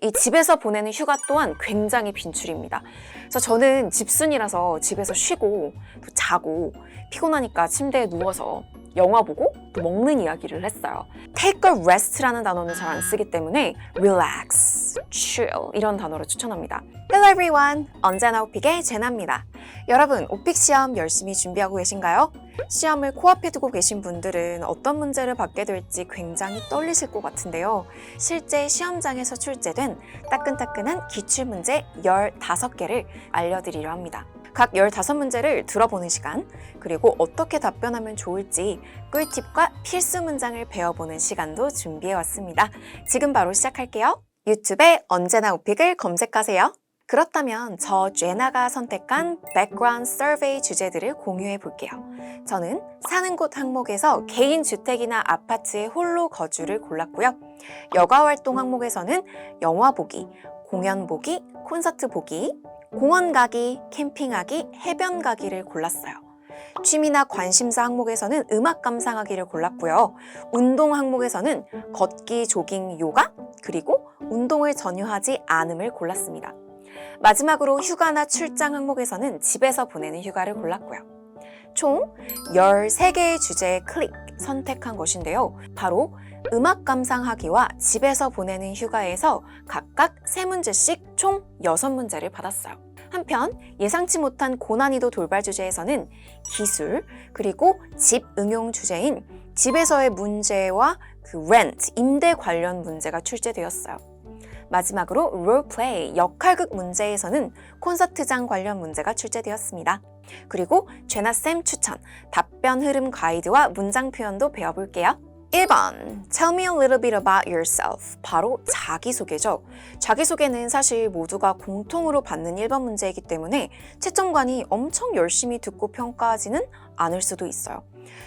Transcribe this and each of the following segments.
이 집에서 보내는 휴가 또한 굉장히 빈출입니다. 그래서 저는 집순이라서 집에서 쉬고 또 자고 피곤하니까 침대에 누워서 영화 보고 또 먹는 이야기를 했어요. Take a rest라는 단어는 잘 안 쓰기 때문에 relax, chill 이런 단어를 추천합니다. Hello everyone! 언제나 오픽의 제나입니다. 여러분, 오픽 시험 열심히 준비하고 계신가요? 시험을 코앞에 두고 계신 분들은 어떤 문제를 받게 될지 굉장히 떨리실 것 같은데요. 실제 시험장에서 출제된 따끈따끈한 기출문제 15개를 알려드리려 합니다. 각 15문제를 들어보는 시간, 그리고 어떻게 답변하면 좋을지 꿀팁과 필수 문장을 배워보는 시간도 준비해왔습니다. 지금 바로 시작할게요. 유튜브에 언제나 오픽을 검색하세요. 그렇다면 저 제나가 선택한 백그라운드 서베이 주제들을 공유해 볼게요. 저는 사는 곳 항목에서 개인 주택이나 아파트의 홀로 거주를 골랐고요. 여가 활동 항목에서는 영화 보기, 공연 보기, 콘서트 보기, 공원 가기, 캠핑하기, 해변 가기를 골랐어요. 취미나 관심사 항목에서는 음악 감상하기를 골랐고요. 운동 항목에서는 걷기, 조깅, 요가, 그리고 운동을 전혀 하지 않음을 골랐습니다. 마지막으로 휴가나 출장 항목에서는 집에서 보내는 휴가를 골랐고요. 총 13개의 주제의 클릭 선택한 것인데요. 바로 음악 감상하기와 집에서 보내는 휴가에서 각각 3문제씩 총 6문제를 받았어요. 한편 예상치 못한 고난이도 돌발 주제에서는 기술, 그리고 집 응용 주제인 집에서의 문제와 rent, 임대 관련 문제가 출제되었어요. 마지막으로 롤플레이, 역할극 문제에서는 콘서트장 관련 문제가 출제되었습니다. 그리고 제나쌤 추천, 답변 흐름 가이드와 문장 표현도 배워볼게요. 1번, Tell me a little bit about yourself. 바로 자기소개죠. 자기소개는 사실 모두가 공통으로 받는 1번 문제이기 때문에 채점관이 엄청 열심히 듣고 평가하지는 않을 수도 있어요.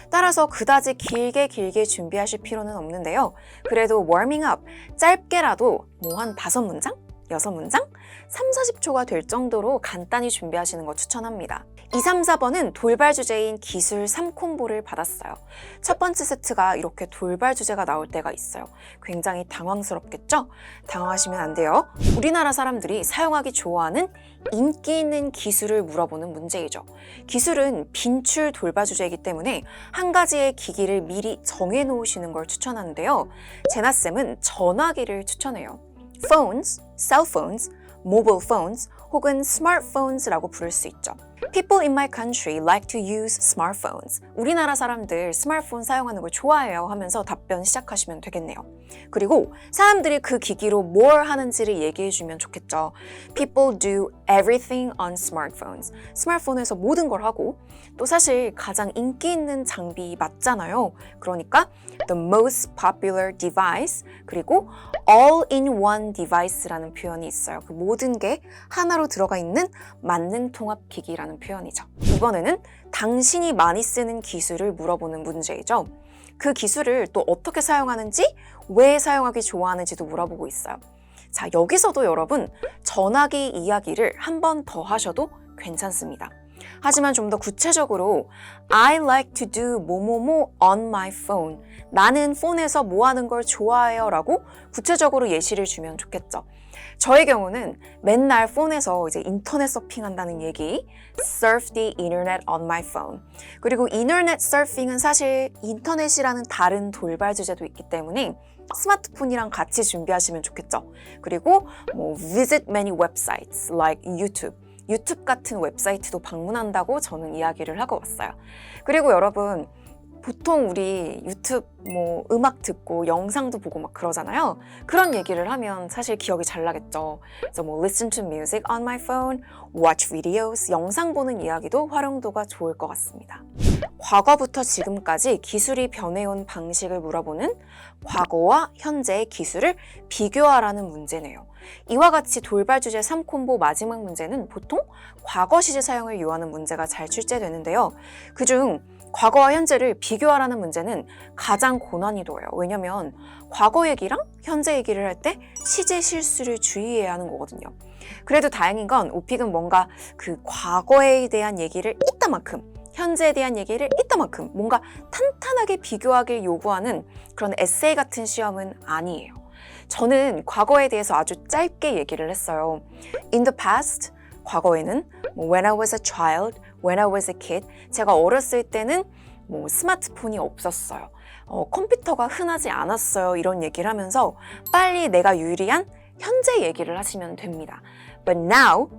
따라서 그다지 길게 준비하실 필요는 없는데요. 그래도 워밍업, 짧게라도 한 5문장? 6문장? 30-40초가 될 정도로 간단히 준비하시는 거 추천합니다. 2, 3, 4번은 돌발 주제인 기술 3콤보를 받았어요. 첫 번째 세트가 이렇게 돌발 주제가 나올 때가 있어요. 굉장히 당황스럽겠죠? 당황하시면 안 돼요. 우리나라 사람들이 사용하기 좋아하는 인기 있는 기술을 물어보는 문제이죠. 기술은 빈출 돌발 주제이기 때문에 한 가지의 기기를 미리 정해 놓으시는 걸 추천하는데요. 제나쌤은 전화기를 추천해요. phones, cell phones, mobile phones 혹은 smartphones라고 부를 수 있죠. People in my country like to use smartphones. 우리나라 사람들 스마트폰 사용하는 걸 좋아해요 하면서 답변 시작하시면 되겠네요. 그리고 사람들이 그 기기로 뭘 하는지를 얘기해주면 좋겠죠. People do everything on smartphones. 스마트폰에서 모든 걸 하고 또 사실 가장 인기 있는 장비 맞잖아요. 그러니까 the most popular device 그리고 all-in-one device라는 표현이 있어요. 그 모든 게 하나로 들어가 있는 만능 통합 기기라는 표현이죠. 이번에는 당신이 많이 쓰는 기술을 물어보는 문제이죠. 그 기술을 또 어떻게 사용하는지, 왜 사용하기 좋아하는지도 물어보고 있어요. 자, 여기서도 여러분 전화기 이야기를 한 번 더 하셔도 괜찮습니다. 하지만 좀 더 구체적으로 I like to do 뭐뭐뭐 on my phone. 나는 폰에서 뭐 하는 걸 좋아해요 라고 구체적으로 예시를 주면 좋겠죠. 저의 경우는 맨날 폰에서 이제 인터넷 서핑한다는 얘기, surf the internet on my phone. 그리고 인터넷 서핑은 사실 인터넷이라는 다른 돌발 주제도 있기 때문에 스마트폰이랑 같이 준비하시면 좋겠죠. 그리고 visit many websites like YouTube. 유튜브 같은 웹사이트도 방문한다고 저는 이야기를 하고 왔어요. 그리고 여러분, 보통 우리 유튜브 음악 듣고 영상도 보고 막 그러잖아요. 그런 얘기를 하면 사실 기억이 잘 나겠죠. 그래서 listen to music on my phone, watch videos, 영상 보는 이야기도 활용도가 좋을 것 같습니다. 과거부터 지금까지 기술이 변해온 방식을 물어보는 과거와 현재의 기술을 비교하라는 문제네요. 이와 같이 돌발 주제 3콤보 마지막 문제는 보통 과거 시제 사용을 요하는 문제가 잘 출제되는데요. 그중 과거와 현재를 비교하라는 문제는 가장 고난이도예요. 왜냐면 과거 얘기랑 현재 얘기를 할 때 시제 실수를 주의해야 하는 거거든요. 그래도 다행인 건 오픽은 뭔가 그 과거에 대한 얘기를 이따만큼, 현재에 대한 얘기를 이따만큼 뭔가 탄탄하게 비교하길 요구하는 그런 에세이 같은 시험은 아니에요. 저는 과거에 대해서 아주 짧게 얘기를 했어요. In the past, 과거에는 when I was a child, when I was a kid, 제가 어렸을 때는 스마트폰이 없었어요. 컴퓨터가 흔하지 않았어요. 이런 얘기를 하면서 빨리 내가 유리한 현재 얘기를 하시면 됩니다. But now,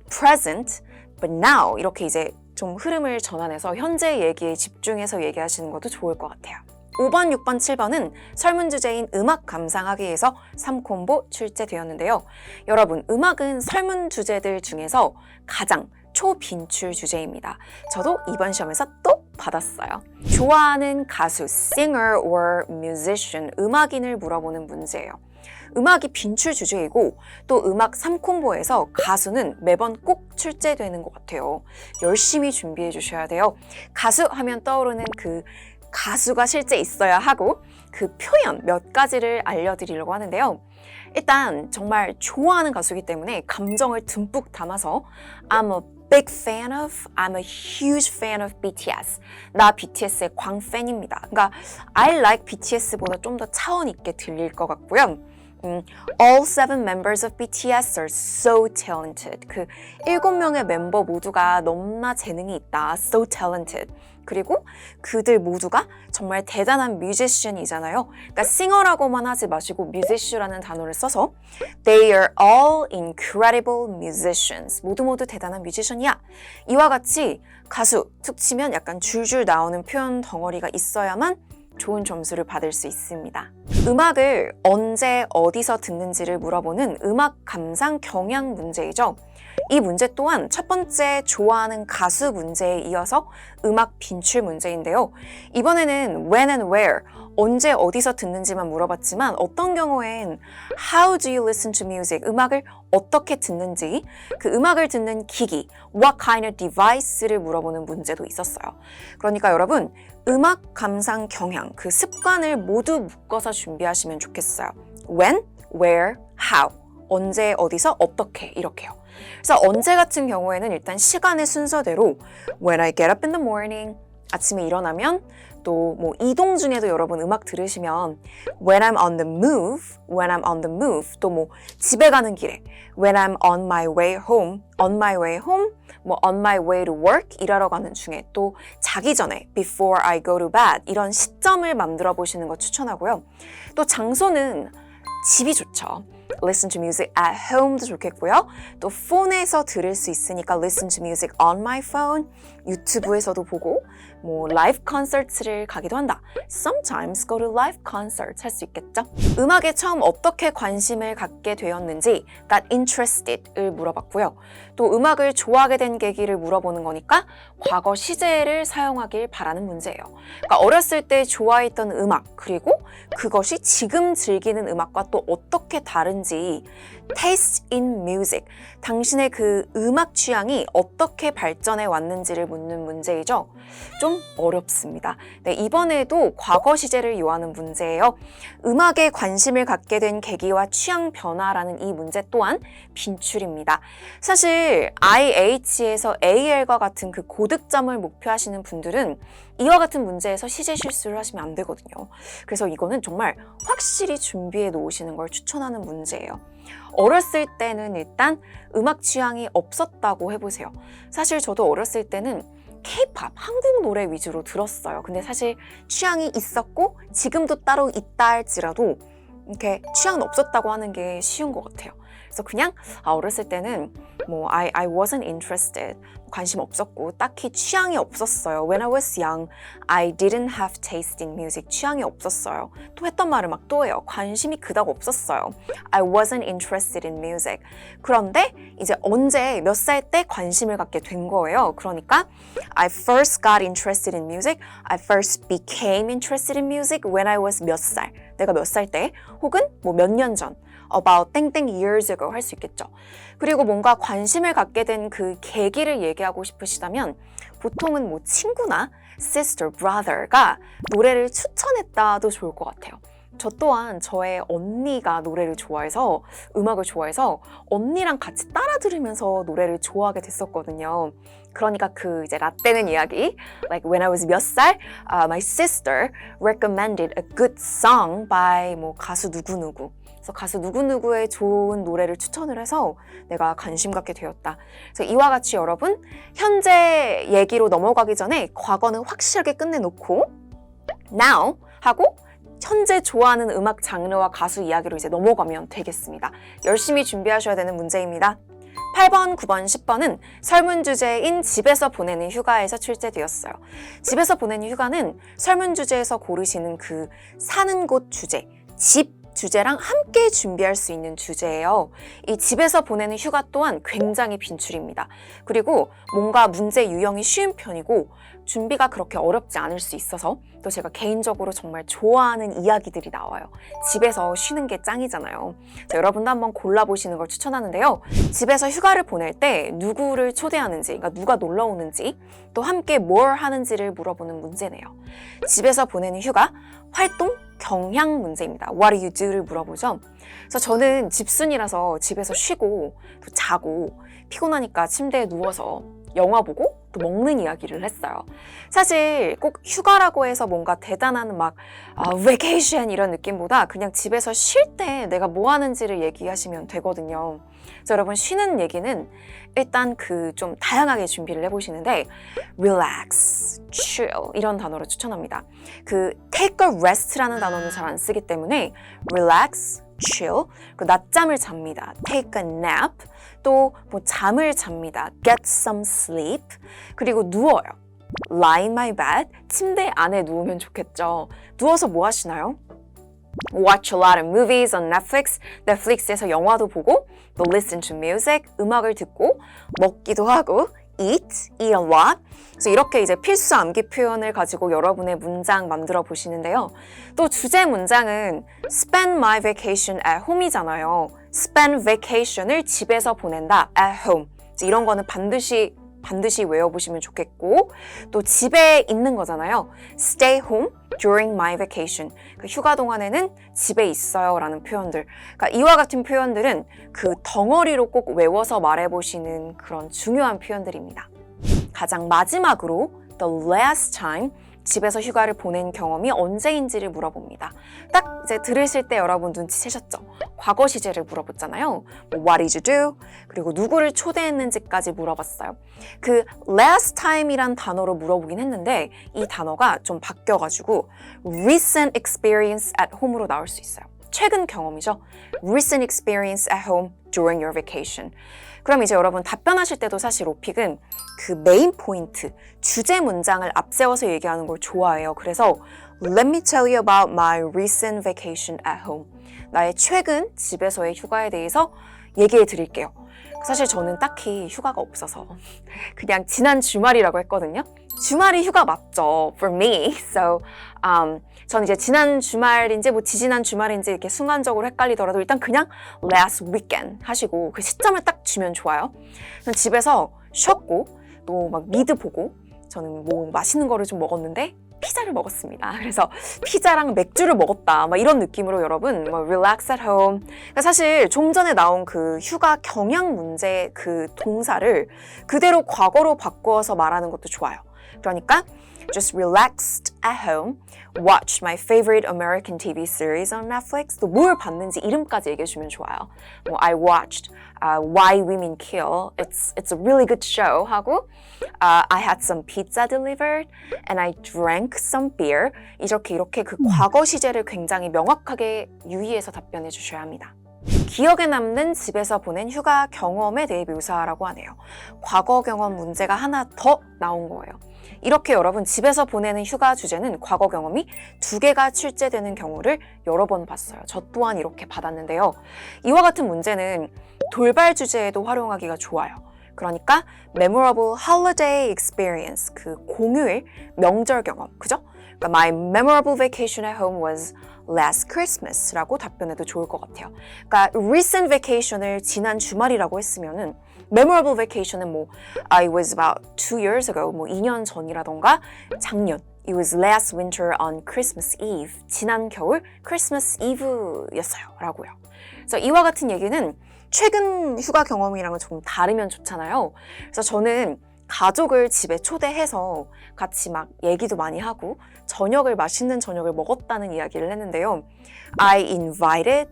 present, but now 이렇게 이제 좀 흐름을 전환해서 현재 얘기에 집중해서 얘기하시는 것도 좋을 것 같아요. 5번, 6번, 7번은 설문주제인 음악 감상하기 위해서 3콤보 출제되었는데요. 여러분, 음악은 설문주제들 중에서 가장 초빈출 주제입니다. 저도 이번 시험에서 또 받았어요. 좋아하는 가수, singer or musician, 음악인을 물어보는 문제예요. 음악이 빈출 주제이고 또 음악 3콤보에서 가수는 매번 꼭 출제되는 것 같아요. 열심히 준비해 주셔야 돼요. 가수 하면 떠오르는 그 가수가 실제 있어야 하고 그 표현 몇 가지를 알려드리려고 하는데요. 일단 정말 좋아하는 가수이기 때문에 감정을 듬뿍 담아서 I'm a big fan of, I'm a huge fan of BTS. 나 BTS의 광팬입니다. 그러니까 I like BTS보다 좀 더 차원 있게 들릴 것 같고요. All 7 members of BTS are so talented. 그 7명의 멤버 모두가 너무나 재능이 있다. So talented. 그리고 그들 모두가 정말 대단한 뮤지션이잖아요. 그러니까 싱어라고만 하지 마시고 뮤지션이라는 단어를 써서 They are all incredible musicians. 모두 대단한 뮤지션이야. 이와 같이 가수 툭 치면 약간 줄줄 나오는 표현 덩어리가 있어야만 좋은 점수를 받을 수 있습니다. 음악을 언제 어디서 듣는지를 물어보는 음악 감상 경향 문제이죠. 이 문제 또한 첫 번째 좋아하는 가수 문제에 이어서 음악 빈출 문제인데요. 이번에는 when and where, 언제 어디서 듣는지만 물어봤지만 어떤 경우엔 how do you listen to music, 음악을 어떻게 듣는지, 그 음악을 듣는 기기, what kind of device를 물어보는 문제도 있었어요. 그러니까 여러분, 음악 감상 경향, 그 습관을 모두 묶어서 준비하시면 좋겠어요. when, where, how, 언제, 어디서, 어떻게 이렇게요. 그래서 언제 같은 경우에는 일단 시간의 순서대로 when I get up in the morning, 아침에 일어나면 또 이동 중에도 여러분 음악 들으시면 when I'm on the move, when I'm on the move, 또 집에 가는 길에 when I'm on my way home, on my way home, on my way to work, 일하러 가는 중에 또 자기 전에 before I go to bed 이런 시점을 만들어 보시는 거 추천하고요. 또 장소는 집이 좋죠. Listen to music at home도 좋겠고요. 또 폰에서 들을 수 있으니까 listen to music on my phone, 유튜브에서도 보고 라이브 콘서트를 가기도 한다. Sometimes go to live concerts 할 수 있겠죠? 음악에 처음 어떻게 관심을 갖게 되었는지 got interested을 물어봤고요. 또 음악을 좋아하게 된 계기를 물어보는 거니까 과거 시제를 사용하길 바라는 문제예요. 그러니까 어렸을 때 좋아했던 음악 그리고 그것이 지금 즐기는 음악과 또 어떻게 다른지 taste in music, 당신의 그 음악 취향이 어떻게 발전해 왔는지를 묻는 문제이죠. 좀 어렵습니다. 네, 이번에도 과거 시제를 요하는 문제예요. 음악에 관심을 갖게 된 계기와 취향 변화라는 이 문제 또한 빈출입니다. 사실 IH에서 AL과 같은 그 고득점을 목표하시는 분들은 이와 같은 문제에서 시제 실수를 하시면 안 되거든요. 그래서 이거는 정말 확실히 준비해 놓으시는 걸 추천하는 문제예요. 어렸을 때는 일단 음악 취향이 없었다고 해보세요. 사실 저도 어렸을 때는 K-pop, 한국 노래 위주로 들었어요. 근데 사실 취향이 있었고 지금도 따로 있다 할지라도 이렇게 취향은 없었다고 하는 게 쉬운 것 같아요. 그래서 그냥 어렸을 때는 I wasn't interested, 관심 없었고 딱히 취향이 없었어요. When I was young, I didn't have taste in music. 취향이 없었어요. 또 했던 말을 막 또 해요. 관심이 그닥 없었어요. I wasn't interested in music. 그런데 이제 언제 몇 살 때 관심을 갖게 된 거예요. 그러니까 I first got interested in music. I first became interested in music when I was 몇 살. 내가 몇 살 때 혹은 몇 년 전. about 땡땡 years ago 할 수 있겠죠. 그리고 뭔가 관심을 갖게 된 그 계기를 얘기하고 싶으시다면 보통은 친구나 sister, brother가 노래를 추천했다도 좋을 것 같아요. 저 또한 저의 언니가 노래를 좋아해서 음악을 좋아해서 언니랑 같이 따라 들으면서 노래를 좋아하게 됐었거든요. 그러니까 그 이제 라떼는 이야기 like when I was 몇 살 my sister recommended a good song by 가수 누구누구 그래서 가수 누구누구의 좋은 노래를 추천을 해서 내가 관심 갖게 되었다. 그래서 이와 같이 여러분, 현재 얘기로 넘어가기 전에 과거는 확실하게 끝내놓고 now 하고 현재 좋아하는 음악 장르와 가수 이야기로 이제 넘어가면 되겠습니다. 열심히 준비하셔야 되는 문제입니다. 8번, 9번, 10번은 설문 주제인 집에서 보내는 휴가에서 출제되었어요. 집에서 보내는 휴가는 설문 주제에서 고르시는 그 사는 곳 주제, 집 주제랑 함께 준비할 수 있는 주제예요. 이 집에서 보내는 휴가 또한 굉장히 빈출입니다. 그리고 뭔가 문제 유형이 쉬운 편이고 준비가 그렇게 어렵지 않을 수 있어서 또 제가 개인적으로 정말 좋아하는 이야기들이 나와요. 집에서 쉬는 게 짱이잖아요. 여러분도 한번 골라보시는 걸 추천하는데요. 집에서 휴가를 보낼 때 누구를 초대하는지, 그러니까 누가 놀러 오는지, 또 함께 뭘 하는지를 물어보는 문제네요. 집에서 보내는 휴가, 활동, 경향 문제입니다. What do you do를 물어보죠. 그래서 저는 집순이라서 집에서 쉬고 또 자고 피곤하니까 침대에 누워서 영화 보고 또 먹는 이야기를 했어요. 사실 꼭 휴가라고 해서 뭔가 대단한 막 vacation 이런 느낌보다 그냥 집에서 쉴 때 내가 뭐 하는지를 얘기하시면 되거든요. 그래서 여러분 쉬는 얘기는 일단 그 좀 다양하게 준비를 해보시는데 relax, chill 이런 단어를 추천합니다. 그 take a rest라는 단어는 잘 안 쓰기 때문에 relax, chill, 그 낮잠을 잡니다. take a nap, 또 뭐 잠을 잡니다. get some sleep, 그리고 누워요. lie in my bed, 침대 안에 누우면 좋겠죠. 누워서 뭐 하시나요? Watch a lot of movies on Netflix, 넷플릭스에서 영화도 보고, 또 listen to music, 음악을 듣고, 먹기도 하고, eat a lot. 그래서 이렇게 이제 필수 암기 표현을 가지고 여러분의 문장 만들어 보시는데요. 또 주제 문장은 spend my vacation at home이잖아요. spend vacation을 집에서 보낸다 at home. 이런 거는 반드시 외워보시면 좋겠고, 또 집에 있는 거잖아요. stay home during my vacation. 그 휴가 동안에는 집에 있어요 라는 표현들. 그러니까 이와 같은 표현들은 그 덩어리로 꼭 외워서 말해보시는 그런 중요한 표현들입니다. 가장 마지막으로 the last time 집에서 휴가를 보낸 경험이 언제인지를 물어봅니다. 딱 이제 들으실 때 여러분 눈치채셨죠? 과거 시제를 물어봤잖아요. What did you do? 그리고 누구를 초대했는지까지 물어봤어요. 그 last time이란 단어로 물어보긴 했는데 이 단어가 좀 바뀌어가지고 recent experience at home으로 나올 수 있어요. 최근 경험이죠. Recent experience at home during your vacation. 그럼 이제 여러분 답변하실 때도 사실 오픽은 그 메인 포인트, 주제 문장을 앞세워서 얘기하는 걸 좋아해요. 그래서 Let me tell you about my recent vacation at home. 나의 최근 집에서의 휴가에 대해서 얘기해 드릴게요. 사실 저는 딱히 휴가가 없어서 그냥 지난 주말이라고 했거든요. 주말이 휴가 맞죠, for me. So, 저는 이제 지난 주말인지 뭐 지지난 주말인지 이렇게 순간적으로 헷갈리더라도 일단 그냥 last weekend 하시고 그 시점을 딱 주면 좋아요. 저는 집에서 쉬었고 또 막 미드 보고 저는 뭐 맛있는 거를 좀 먹었는데 피자를 먹었습니다. 그래서 피자랑 맥주를 먹었다 막 이런 느낌으로 여러분 뭐 relax at home. 그러니까 사실 좀 전에 나온 그 휴가 경향 문제 그 동사를 그대로 과거로 바꿔서 말하는 것도 좋아요. 그러니까 just relaxed at home, watched my favorite American TV series on Netflix. 또 뭘 봤는지 이름까지 얘기해주면 좋아요. 뭐 I watched Why Women Kill. It's a really good show. 하고 I had some pizza delivered and I drank some beer. 이렇게 그 과거 시제를 굉장히 명확하게 유의해서 답변해 주셔야 합니다. 기억에 남는 집에서 보낸 휴가 경험에 대해 묘사하라고 하네요. 과거 경험 문제가 하나 더 나온 거예요. 이렇게 여러분 집에서 보내는 휴가 주제는 과거 경험이 2개가 출제되는 경우를 여러 번 봤어요. 저 또한 이렇게 받았는데요. 이와 같은 문제는 돌발 주제에도 활용하기가 좋아요. 그러니까 memorable holiday experience, 그 공휴일 명절 경험, 그죠? 그러니까 my memorable vacation at home was last Christmas라고 답변해도 좋을 것 같아요. 그러니까 recent vacation을 지난 주말이라고 했으면은 memorable vacation은 뭐 I was about 2 years ago, 뭐 2년 전이라던가 작년 It was last winter on Christmas Eve. 지난 겨울 Christmas Eve였어요 라고요. 그래서 이와 같은 얘기는 최근 휴가 경험이랑은 조금 다르면 좋잖아요. 그래서 저는 가족을 집에 초대해서 같이 막 얘기도 많이 하고 맛있는 저녁을 먹었다는 이야기를 했는데요. I invited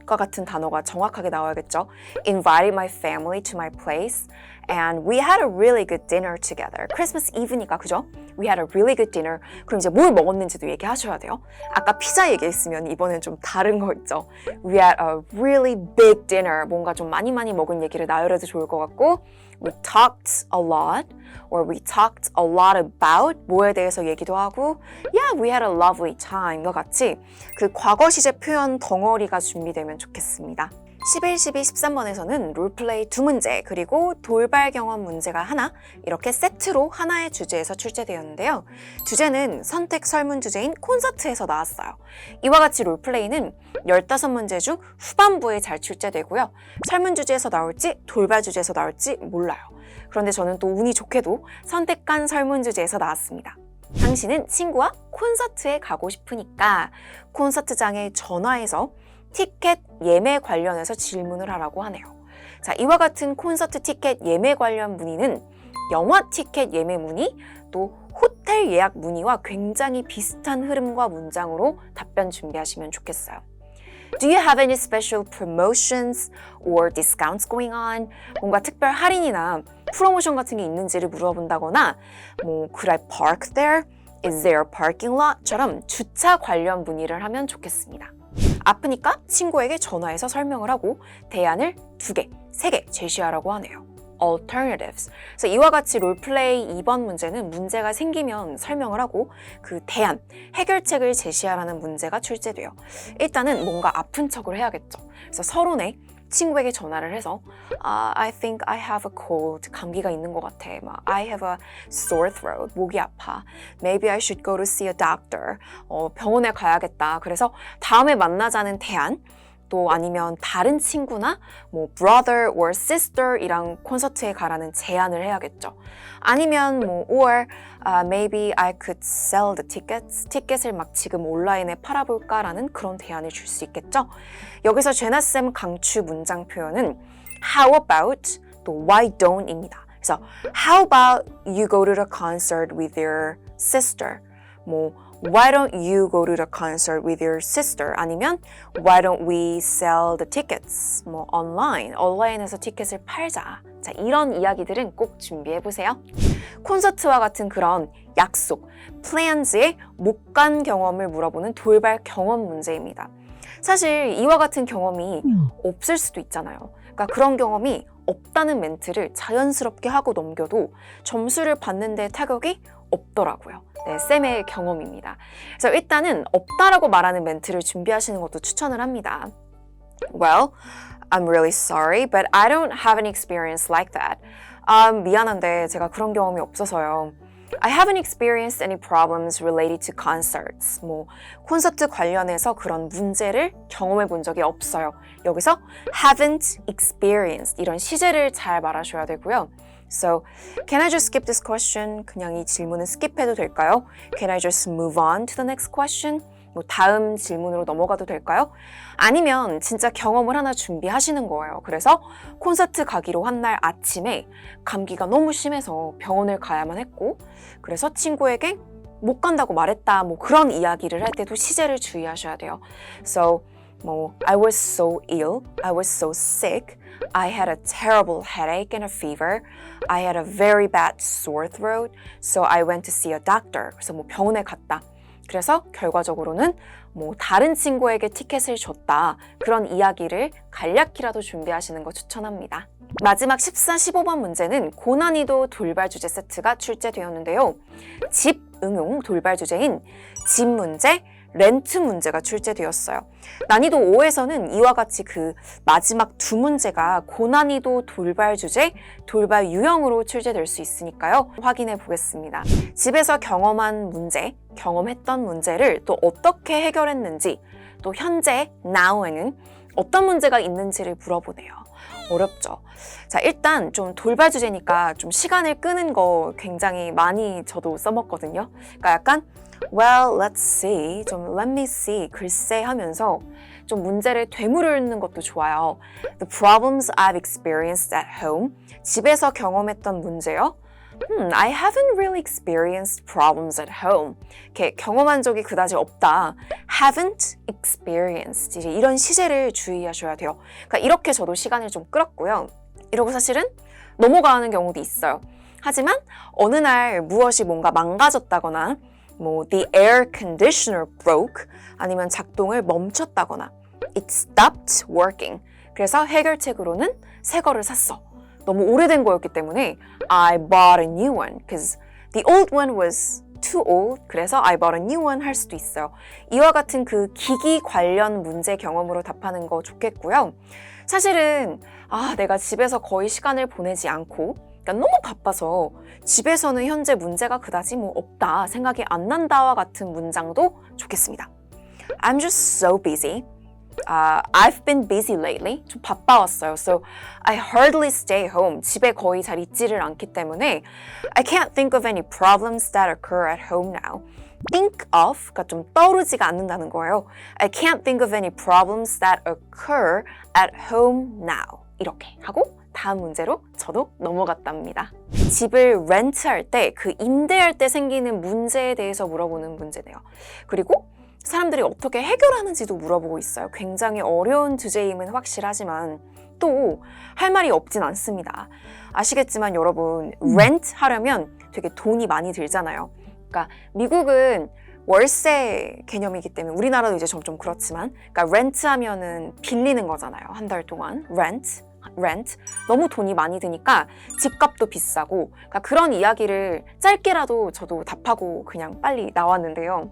invite과 같은 단어가 정확하게 나와야겠죠. Invited my family to my place and we had a really good dinner together. 크리스마스 이브니까 그죠? We had a really good dinner. 그럼 이제 뭘 먹었는지도 얘기하셔야 돼요. 아까 피자 얘기했으면 이번엔 좀 다른 거 있죠. We had a really big dinner. 뭔가 좀 많이 먹은 얘기를 나열해도 좋을 것 같고 We talked a lot or we talked a lot about 뭐에 대해서 얘기도 하고 Yeah, we had a lovely time과 같이 그 과거 시제 표현 덩어리가 준비되면 좋겠습니다. 11, 12, 13번에서는 롤플레이 2문제 그리고 돌발 경험 문제가 하나 이렇게 세트로 하나의 주제에서 출제되었는데요. 주제는 선택 설문 주제인 콘서트에서 나왔어요. 이와 같이 롤플레이는 15문제 중 후반부에 잘 출제되고요. 설문 주제에서 나올지 돌발 주제에서 나올지 몰라요. 그런데 저는 또 운이 좋게도 선택한 설문 주제에서 나왔습니다. 당신은 친구와 콘서트에 가고 싶으니까 콘서트장에 전화해서 티켓 예매 관련해서 질문을 하라고 하네요. 자, 이와 같은 콘서트 티켓 예매 관련 문의는 영화 티켓 예매 문의, 또 호텔 예약 문의와 굉장히 비슷한 흐름과 문장으로 답변 준비하시면 좋겠어요. Do you have any special promotions or discounts going on? 뭔가 특별 할인이나 프로모션 같은 게 있는지를 물어본다거나 Could I park there? Is there a parking lot?처럼 주차 관련 문의를 하면 좋겠습니다. 아프니까 친구에게 전화해서 설명을 하고 대안을 2개, 3개 제시하라고 하네요. Alternatives. 그래서 이와 같이 롤플레이 2번 문제는 문제가 생기면 설명을 하고 그 대안, 해결책을 제시하라는 문제가 출제돼요. 일단은 뭔가 아픈 척을 해야겠죠. 그래서 서론에 친구에게 전화를 해서 I think I have a cold. 감기가 있는 것 같아. I have a sore throat. 목이 아파. Maybe I should go to see a doctor. 병원에 가야겠다. 그래서 다음에 만나자는 대안, 또 아니면 다른 친구나 brother or sister 이랑 콘서트에 가라는 제안을 해야겠죠. 아니면 or maybe I could sell the tickets. 티켓을 막 지금 온라인에 팔아볼까라는 그런 대안을 줄 수 있겠죠. 여기서 제나쌤 강추 문장 표현은 how about 또 why don't입니다. 그래서 how about you go to the concert with your sister? Why don't you go to the concert with your sister? 아니면 Why don't we sell the tickets? 온라인에서 티켓을 팔자. 자, 이런 이야기들은 꼭 준비해보세요. 콘서트와 같은 그런 약속, plans에 못 간 경험을 물어보는 돌발 경험 문제입니다. 사실 이와 같은 경험이 없을 수도 있잖아요. 그러니까 그런 경험이 없다는 멘트를 자연스럽게 하고 넘겨도 점수를 받는 데 타격이 없더라고요. 네, 쌤의 경험입니다. 그래서 일단은 없다라고 말하는 멘트를 준비하시는 것도 추천을 합니다. Well, I'm really sorry, but I don't have an experience like that. 미안한데 제가 그런 경험이 없어서요. I haven't experienced any problems related to concerts. 콘서트 관련해서 그런 문제를 경험해 본 적이 없어요. 여기서 haven't experienced 이런 시제를 잘 말하셔야 되고요. So, can I just skip this question? 그냥 이 질문은 스킵해도 될까요? Can I just move on to the next question? 다음 질문으로 넘어가도 될까요? 아니면 진짜 경험을 하나 준비하시는 거예요. 그래서 콘서트 가기로 한 날 아침에 감기가 너무 심해서 병원을 가야만 했고 그래서 친구에게 못 간다고 말했다 그런 이야기를 할 때도 시제를 주의하셔야 돼요. So, I was so ill, I was so sick, I had a terrible headache and a fever, I had a very bad sore throat, so I went to see a doctor. 그래서 병원에 갔다. 그래서 결과적으로는 다른 친구에게 티켓을 줬다. 그런 이야기를 간략히라도 준비하시는 거 추천합니다. 마지막 14, 15번 문제는 고난이도 돌발 주제 세트가 출제되었는데요. 집 응용 돌발 주제인 집 문제, 렌트 문제가 출제되었어요. 난이도 5에서는 이와 같이 그 마지막 2문제가 고난이도 돌발 주제, 돌발 유형으로 출제될 수 있으니까요. 확인해 보겠습니다. 집에서 경험한 문제, 경험했던 문제를 또 어떻게 해결했는지, 또 현재, now에는 어떤 문제가 있는지를 물어보네요. 어렵죠? 자, 일단 좀 돌발 주제니까 좀 시간을 끄는 거 굉장히 많이 저도 써먹거든요. 그러니까 약간 Well, let's see, 좀 let me see, 글쎄 하면서 좀 문제를 되물는 것도 좋아요. The problems I've experienced at home, 집에서 경험했던 문제요. I haven't really experienced problems at home. 이렇게 경험한 적이 그다지 없다. haven't experienced. 이제 이런 시제를 주의하셔야 돼요. 그러니까 이렇게 저도 시간을 좀 끌었고요. 이러고 사실은 넘어가는 경우도 있어요. 하지만 어느 날 무엇이 뭔가 망가졌다거나 the air conditioner broke 아니면 작동을 멈췄다거나 it stopped working. 그래서 해결책으로는 새 거를 샀어. 너무 오래된 거였기 때문에 I bought a new one because the old one was too old. 그래서 I bought a new one 할 수도 있어요. 이와 같은 그 기기 관련 문제 경험으로 답하는 거 좋겠고요. 사실은 내가 집에서 거의 시간을 보내지 않고 그러니까 너무 바빠서 집에서는 현재 문제가 그다지 없다 생각이 안 난다와 같은 문장도 좋겠습니다. I'm just so busy. I've been busy lately. 좀 바빠왔어요. So I hardly stay home. 집에 거의 잘 있지를 않기 때문에 I can't think of any problems that occur at home now. think of가 좀 떠오르지가 않는다는 거예요. I can't think of any problems that occur at home now. 이렇게 하고 다음 문제로 저도 넘어갔답니다. 집을 렌트할 때 그 임대할 때 생기는 문제에 대해서 물어보는 문제네요. 그리고 사람들이 어떻게 해결하는지도 물어보고 있어요. 굉장히 어려운 주제임은 확실하지만 또 할 말이 없진 않습니다. 아시겠지만 여러분 렌트 하려면 되게 돈이 많이 들잖아요. 그러니까 미국은 월세 개념이기 때문에 우리나라도 이제 점점 그렇지만 그러니까 렌트 하면은 빌리는 거잖아요. 한 달 동안 렌트 너무 돈이 많이 드니까 집값도 비싸고 그러니까 그런 이야기를 짧게라도 저도 답하고 그냥 빨리 나왔는데요.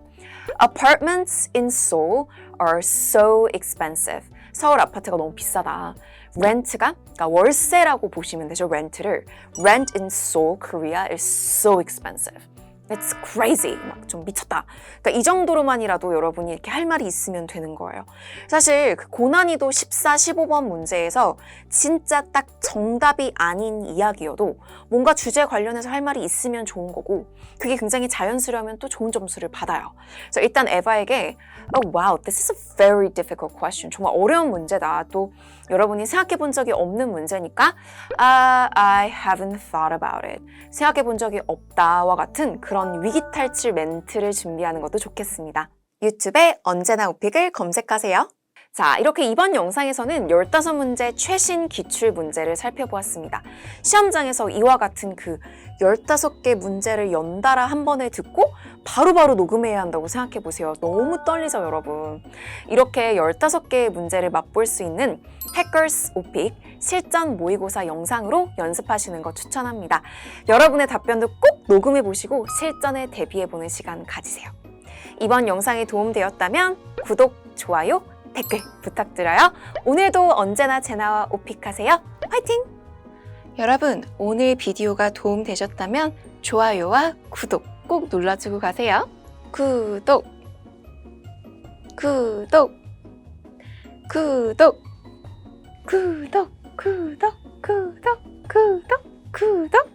Apartments in Seoul are so expensive. 서울 아파트가 너무 비싸다. 렌트가 그러니까 월세라고 보시면 되죠. 렌트를 Rent in Seoul, Korea is so expensive. It's crazy. 막 좀 미쳤다. 그러니까 이 정도로만이라도 여러분이 이렇게 할 말이 있으면 되는 거예요. 사실 그 고난이도 14, 15번 문제에서 진짜 딱 정답이 아닌 이야기여도 뭔가 주제 관련해서 할 말이 있으면 좋은 거고 그게 굉장히 자연스러우면 또 좋은 점수를 받아요. 그래서 일단 에바에게 Oh wow, this is a very difficult question. 정말 어려운 문제다. 또 여러분이 생각해 본 적이 없는 문제니까 I haven't thought about it. 생각해 본 적이 없다와 같은 그런 위기 탈출 멘트를 준비하는 것도 좋겠습니다. 유튜브에 언제나 오픽을 검색하세요. 자, 이렇게 이번 영상에서는 15문제 최신 기출 문제를 살펴보았습니다. 시험장에서 이와 같은 그 15개 문제를 연달아 한 번에 듣고 바로바로 녹음해야 한다고 생각해 보세요. 너무 떨리죠, 여러분. 이렇게 15개의 문제를 맛볼 수 있는 Hackers OPIC 실전 모의고사 영상으로 연습하시는 거 추천합니다. 여러분의 답변도 꼭 녹음해 보시고 실전에 대비해 보는 시간 가지세요. 이번 영상이 도움되었다면 구독, 좋아요, 댓글 부탁드려요. 오늘도 언제나 제나와 오픽하세요. 화이팅! 여러분, 오늘 비디오가 도움되셨다면 좋아요와 구독 꼭 눌러주고 가세요. 구독, 구독, 구독, 구독, 구독, 구독, 구독, 구독.